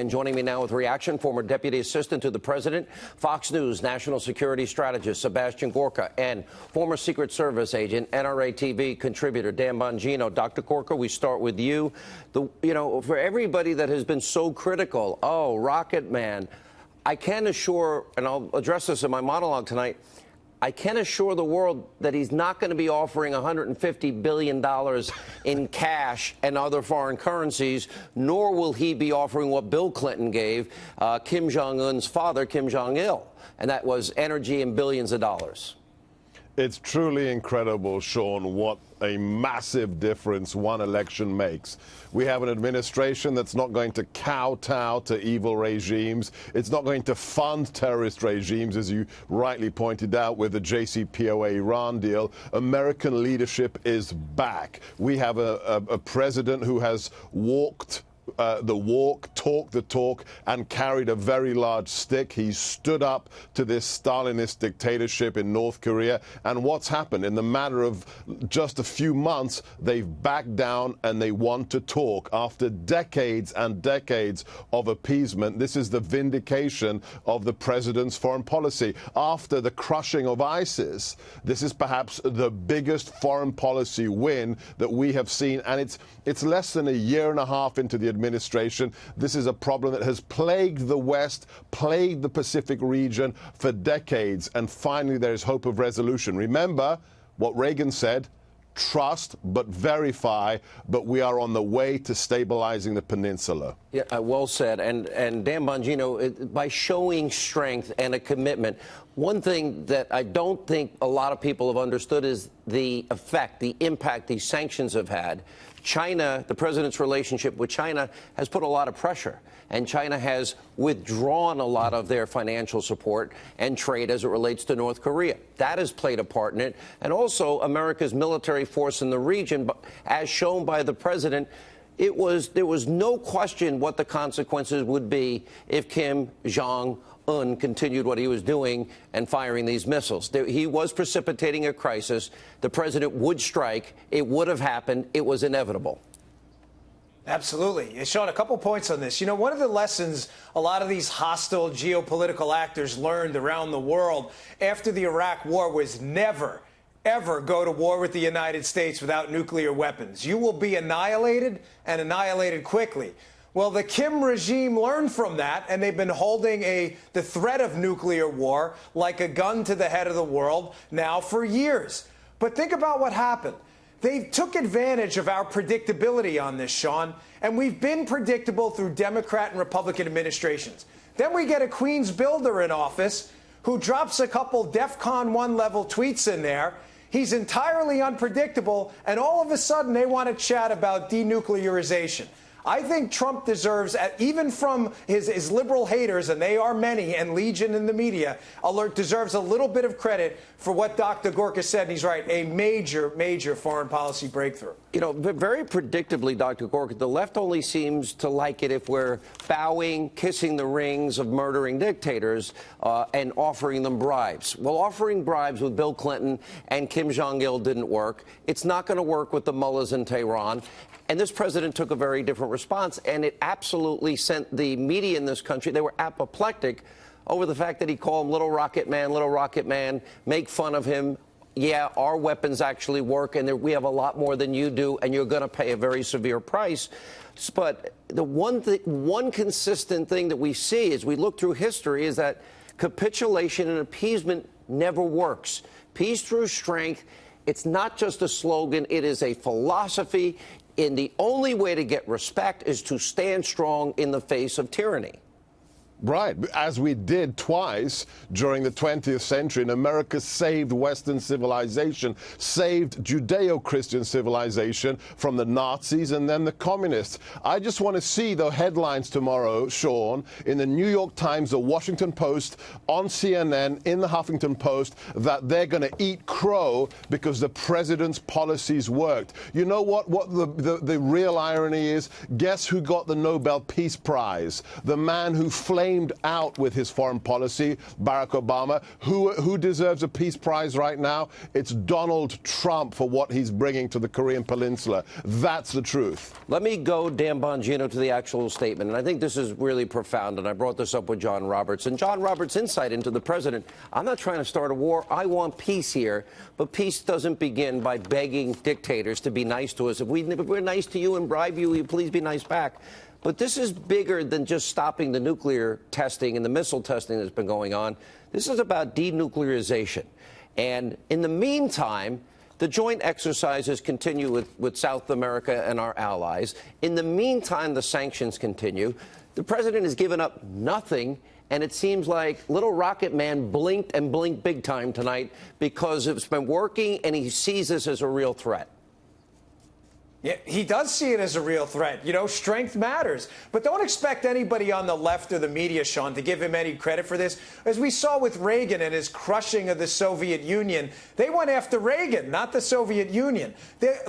And joining me now with reaction, former Deputy Assistant to the President, Fox News National Security Strategist Sebastian Gorka, and former Secret Service agent, NRA TV contributor Dan Bongino. Dr. Gorka, we start with you. For everybody that has been so critical, oh, Rocket Man, I can assure, and I'll address this in my monologue tonight, I can assure the world that he's not going to be offering $150 billion in cash and other foreign currencies, nor will he be offering what Bill Clinton gave Kim Jong Un's father, Kim Jong Il, and that was energy and billions of dollars. It's truly incredible, Sean, what a massive difference one election makes. We have an administration that's not going to kowtow to evil regimes. It's not going to fund terrorist regimes, as you rightly pointed out with the JCPOA Iran deal. American leadership is back. We have a president who has walked the walk, talked the talk, and carried a very large stick. He stood up to this Stalinist dictatorship in North Korea. And what's happened? In the matter of just a few months, they've backed down and they want to talk. After decades and decades of appeasement, this is the vindication of the president's foreign policy. After the crushing of ISIS, this is perhaps the biggest foreign policy win that we have seen. And it's less than a year and a half into the administration. This is a problem that has plagued the West, plagued the Pacific region for decades, and finally there is hope of resolution. Remember what Reagan said, trust but verify, but we are on the way to stabilizing the peninsula. Yeah, well said. And Dan Bongino, by showing strength and a commitment, one thing that I don't think a lot of people have understood is the effect, the impact these sanctions have had. China, the president's relationship with China has put a lot of pressure, and China has withdrawn a lot of their financial support and trade as it relates to North Korea. That has played a part in it. And also America's military force in the region, as shown by the president, there was no question what the consequences would be if Kim Jong Un continued what he was doing and firing these missiles. He was precipitating a crisis. The president would strike. It would have happened. It was inevitable. Absolutely. Sean, a couple points on this. You know, one of the lessons a lot of these hostile geopolitical actors learned around the world after the Iraq War was never, ever go to war with the United States without nuclear weapons. You will be annihilated, and annihilated quickly. Well, the Kim regime learned from that, and they've been holding the threat of nuclear war like a gun to the head of the world now for years. But think about what happened. They took advantage of our predictability on this, Sean, and we've been predictable through Democrat and Republican administrations. Then we get a Queens builder in office who drops a couple DEFCON 1 level tweets in there. He's entirely unpredictable, and all of a sudden they want to chat about denuclearization. I think Trump deserves, even from his liberal haters, and they are many, and legion in the media, deserves a little bit of credit for what Dr. Gorka said. And he's right, a major, major foreign policy breakthrough. You know, very predictably, Dr. Gorka, the left only seems to like it if we're bowing, kissing the rings of murdering dictators and offering them bribes. Well, offering bribes with Bill Clinton and Kim Jong-il didn't work. It's not going to work with the mullahs in Tehran. And this president took a very different response, and it absolutely sent the media in this country, they were apoplectic over the fact that he called him little rocket man, make fun of him. Yeah, our weapons actually work, and we have a lot more than you do, and you're going to pay a very severe price. But the one consistent thing that we see as we look through history is that capitulation and appeasement never works. Peace through strength, it's not just a slogan, it is a philosophy. And the only way to get respect is to stand strong in the face of tyranny. Right, as we did twice during the 20th century, and America saved Western civilization, saved Judeo-Christian civilization from the Nazis and then the communists. I just want to see the headlines tomorrow, Sean, in the New York Times, the Washington Post, on CNN, in the Huffington Post, that they're going to eat crow because the president's policies worked. You know what the real irony is? Guess who got the Nobel Peace Prize? The man who flamed flamed out with his foreign policy, Barack Obama. Who deserves a peace prize right now? It's Donald Trump for what he's bringing to the Korean Peninsula. That's the truth. Let me go, Dan Bongino, to the actual statement. And I think this is really profound. And I brought this up with John Roberts. And John Roberts' insight into the president. I'm not trying to start a war. I want peace here. But peace doesn't begin by begging dictators to be nice to us. If we're nice to you and bribe you, will you please be nice back? But this is bigger than just stopping the nuclear testing and the missile testing that's been going on. This is about denuclearization. And in the meantime, the joint exercises continue with South America and our allies. In the meantime, the sanctions continue. The president has given up nothing, and it seems like little rocket man blinked and blinked big time tonight because it's been working, and he sees this as a real threat. Yeah, he does see it as a real threat. You know, strength matters. But don't expect anybody on the left or the media, Sean, to give him any credit for this. As we saw with Reagan and his crushing of the Soviet Union, they went after Reagan, not the Soviet Union.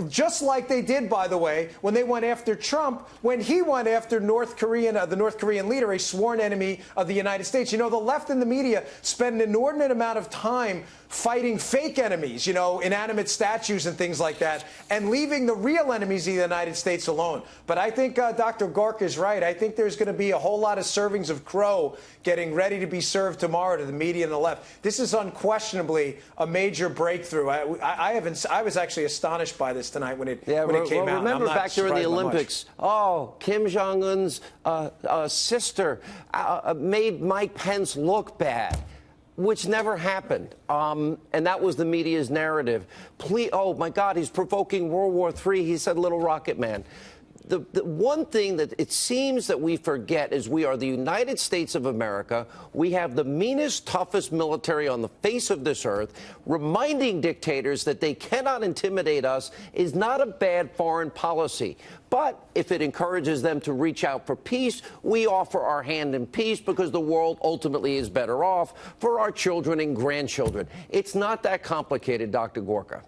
Just like they did, by the way, when they went after Trump, when he went after the North Korean leader, a sworn enemy of the United States. You know, the left and the media spend an inordinate amount of time fighting fake enemies, you know, inanimate statues and things like that, and leaving the real enemies of the United States alone. But I think Dr. Gorka is right. I think there's going to be a whole lot of servings of crow getting ready to be served tomorrow to the media and the left. This is unquestionably a major breakthrough. I was actually astonished by this tonight when it came out. Remember back during the Olympics, Kim Jong Un's sister made Mike Pence look bad, which never happened. And that was the media's narrative. Oh, my God, he's provoking World War III. He said, little rocket man. The one thing that it seems that we forget is we are the United States of America. We have the meanest, toughest military on the face of this earth. Reminding dictators that they cannot intimidate us is not a bad foreign policy. But if it encourages them to reach out for peace, we offer our hand in peace because the world ultimately is better off for our children and grandchildren. It's not that complicated, Dr. Gorka.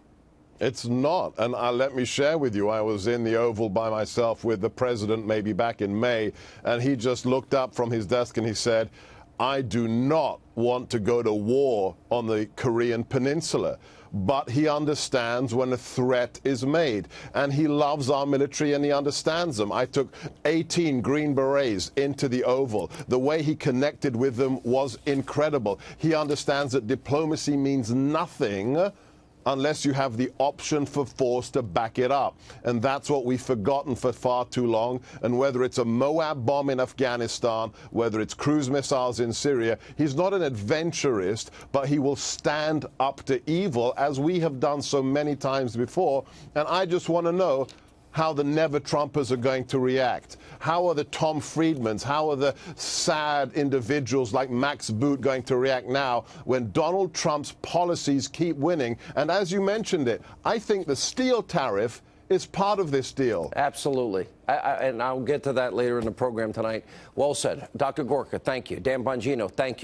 It's not. And let me share with you, I was in the Oval by myself with the president maybe back in May, and he just looked up from his desk and he said, I do not want to go to war on the Korean Peninsula. But he understands when a threat is made, and he loves our military and he understands them. I took 18 Green Berets into the Oval. The way he connected with them was incredible. He understands that diplomacy means nothing unless you have the option for force to back it up. And that's what we've forgotten for far too long. And whether it's a Moab bomb in Afghanistan, whether it's cruise missiles in Syria, he's not an adventurist, but he will stand up to evil, as we have done so many times before. And I just want to know how the never-Trumpers are going to react. How are the Tom Friedmans, how are the sad individuals like Max Boot going to react now when Donald Trump's policies keep winning? And as you mentioned it, I think the steel tariff is part of this deal. Absolutely. And I'll get to that later in the program tonight. Well said. Dr. Gorka, thank you. Dan Bongino, thank you.